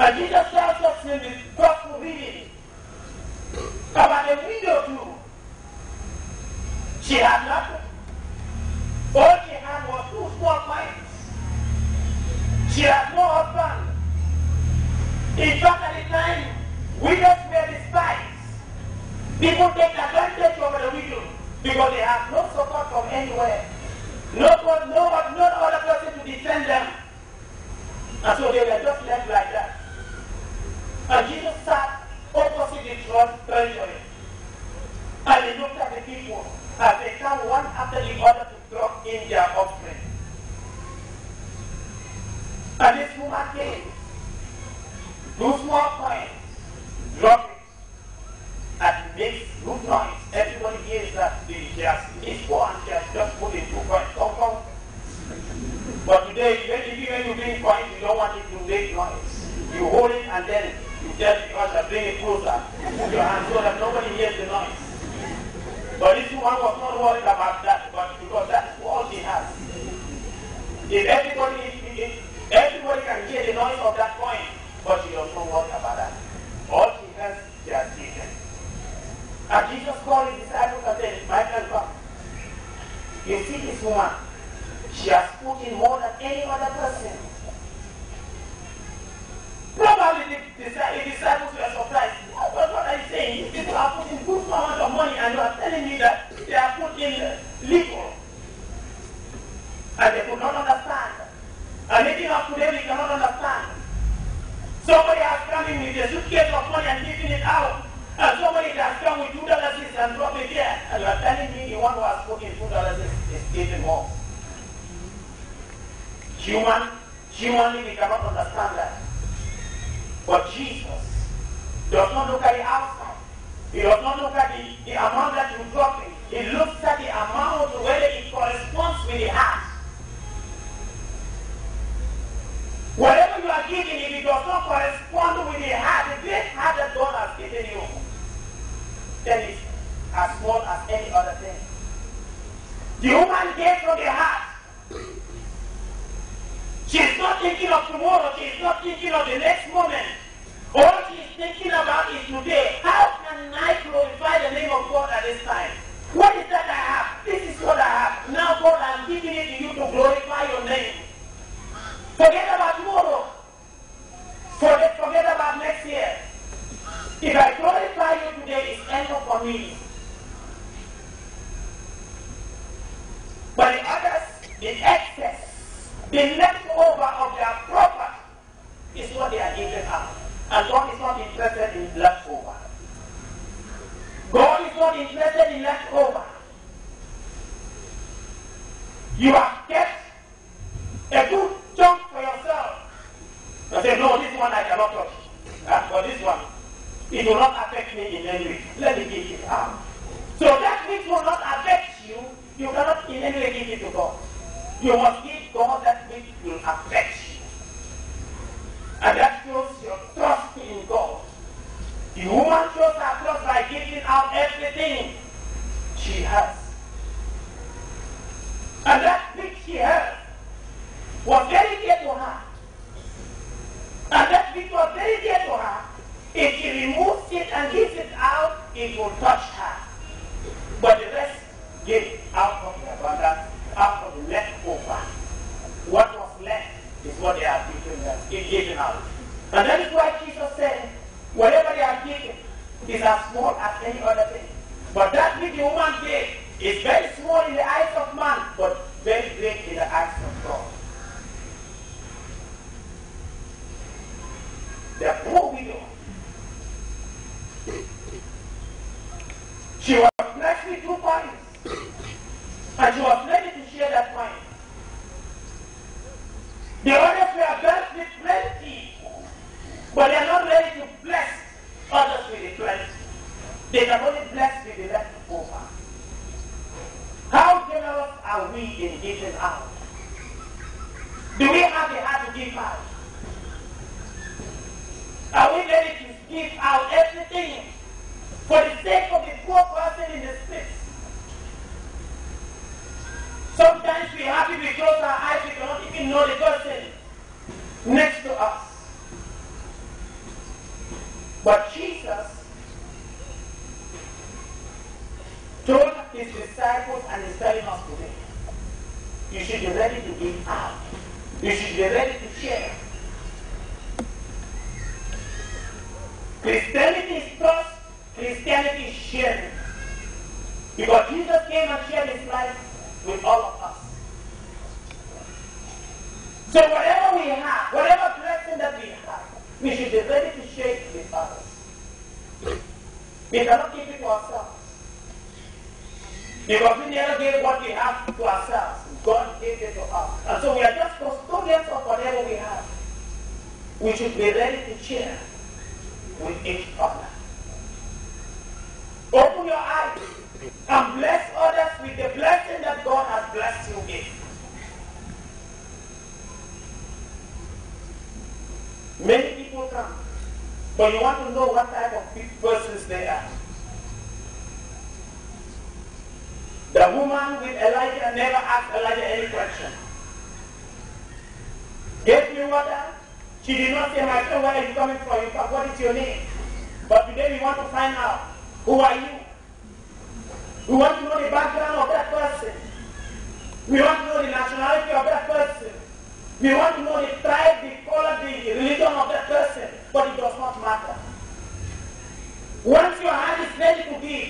And Jesus tells us in the gospel reading about a widow too. She had nothing. All she had was 2 small coins. She had no husband. In fact, at the time, widows were despised. People take advantage of the widow because they have no support from anywhere. No other person to defend them. And so they were just left like that. And Jesus sat opposite the treasury. And he looked at the people as they come one after the other to drop in their offering. And this woman came. 2 small coins. Drop it. And it makes good noise. Everybody hears that it's poor and she has just put in 2 coins. Come. But today, when you bring coins, you don't want it to make noise. You hold it and then you tell the usher, bring it closer to your hand so that nobody hears the noise. But this woman was not worried about that, but because that's all she has. If everybody can hear the noise of that coin, but she does not worry about that. All she has, she has given. And Jesus called his disciples and said, my friend, come. You see this woman, she has put in more than any other person. Probably the disciples were surprised. What are you saying? These people are putting good amount of money and you are telling me that they are put in little. And they could not understand. And even up today we cannot understand. Somebody has come in with a suitcase of money and giving it out. And somebody has come with $2 and dropped it here. And you are telling me the one who has put in $2 is giving more. Humanly we cannot understand that. But Jesus does not look at the outside. He does not look at the amount that you drop in. He looks at the amount, whether it corresponds with the heart. Whatever you are giving, if it does not correspond with the heart, the great heart that God has given you, then it's as small as any other thing. The woman gave from the heart. She is not thinking of tomorrow. She is not thinking of the next moment. All she is thinking about is today. How can I glorify the name of God at this time? What is that I have? This is what I have. Now, God, I'm giving it to you to glorify your name. Forget about tomorrow. Forget about next year. If I glorify you today, it's enough for me. But the others, the excess, the leftover of their property is what they are giving out. And God is not interested in leftover. God is not interested in leftover. You have kept a good chunk for yourself. I say, no, this one I cannot touch. But this one, it will not affect me in any way. Let me give it out. So that which will not affect you, you cannot in any way give it to God. You must give God that which will affect you. And that shows your trust in God. The woman shows her trust by giving out everything she has. And that which she has was very dear to her. And that which was very dear to her, if she removes it and gives it out, it will touch her. But the rest gave out of the abundance, out of the leftover. What was left is what they are given out. And that is why Jesus said, whatever they are given is as small as any other thing. But that which the woman gave is very small in the eyes of man, but very great in the eyes of God. The poor widow, she was blessed with 2 coins, and she was ready to share that coin. The others were blessed with plenty, but they are not ready to bless others with the plenty. They can only bless with the leftover. How generous are we in giving out? Do we have the heart to give out? Are we ready to give out everything for the sake of the poor person in the street? Sometimes we are happy, we close our eyes, we cannot even know the person next to us. But Jesus told his disciples and is telling us today, you should be ready to give out. You should be ready to share. Christianity is trust, Christianity is sharing. Because Jesus came and shared his life with all of us. So whatever we have, whatever blessing that we have, we should be ready to share it with others. We cannot keep it to ourselves. Because we never gave what we have to ourselves. God gave it to us. And so we are just custodians of whatever we have. We should be ready to share with each other. Open your eyes and bless others with the blessing that God has blessed you with. Many people come, but you want to know what type of persons they are. The woman with Elijah never asked Elijah any question. Gave me water. She did not say, my son, where are you coming from? In fact, what is your name? But today we want to find out, who are you? We want to know the background of that person. We want to know the nationality of that person. We want to know the tribe, the color, the religion of that person. But it does not matter. Once your hand is ready to give,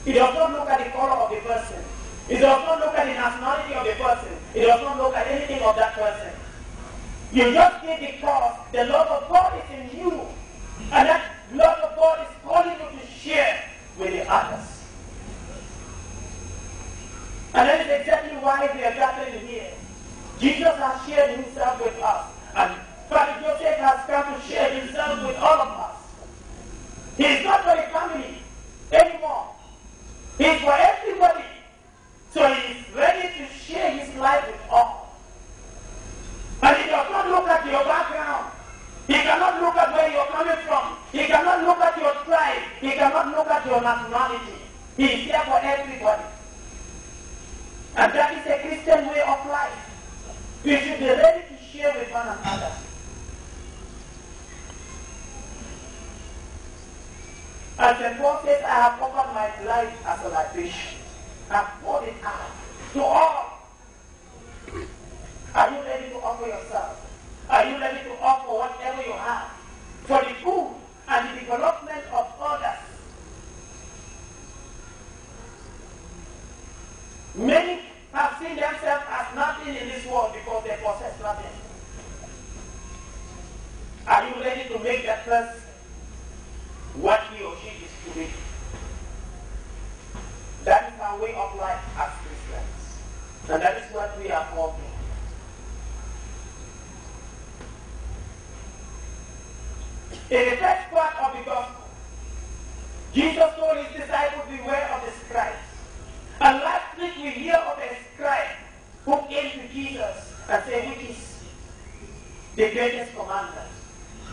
it does not look at the color of the person. It does not look at the nationality of the person. It does not look at anything of that person. You just give because the love of God is in you. And that love of God is calling you to share with the others. And that is exactly why we are gathering here. Jesus has shared himself with us. And Father Joseph has come to share himself with all of us. He is not for the family anymore. He is for everybody. So he is ready to share his life with all. And he does not look at your background. He cannot look at where you are coming from. He cannot look at your tribe. He cannot look at your nationality. He is here for everybody. And that is a Christian way of life. We should be ready to share with one another. And St. Paul says, I have offered my life as a libation. I have poured it out to all. Are you ready to offer yourself? Are you ready to offer whatever you have for the good and the development of others? Many have seen themselves as nothing in this world because they possess nothing. Are you ready to make that person what he or she is to be? That is our way of life as Christians. And that is what we are called to. In the first part of the gospel, Jesus told his disciples, beware of the scribes. And last week we hear of a scribe who came to Jesus and said, which is the greatest commandment?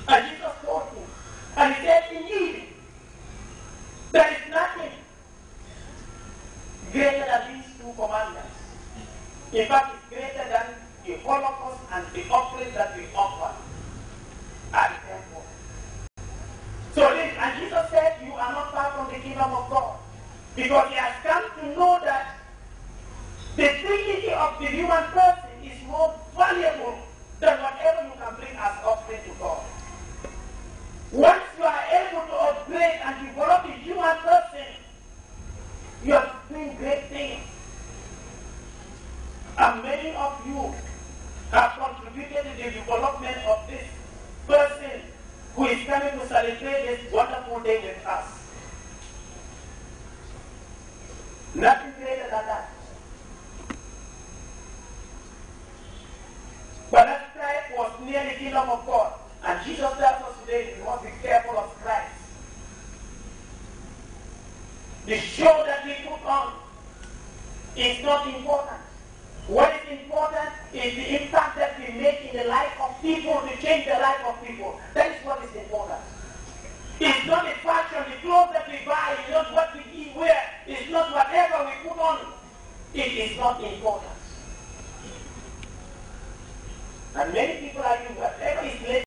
And Jesus told him, and he said, indeed, there is nothing greater than these two commandments. In fact, it's greater than the Holocaust and the offering that we offer at the temple. So, and Jesus said, you are not far from the kingdom of God. Because he has come to know that the dignity of the human person is more valuable than whatever you can bring as offering to God. Once you are able to upgrade and develop the human person, you are doing great things. And many of you have contributed to the development of this person who is coming to celebrate this wonderful day with us. Nothing greater than that. But that scribe was near the kingdom of God. And Jesus tells us today we must be careful of scribes. The show that we put on is not important. What is important is the impact that we make in the life of people to change the life of people. That is what is important. It's not the fashion, the clothes that we buy, it's not what we wear, it's not whatever we put on. It is not important. And many people are doing whatever is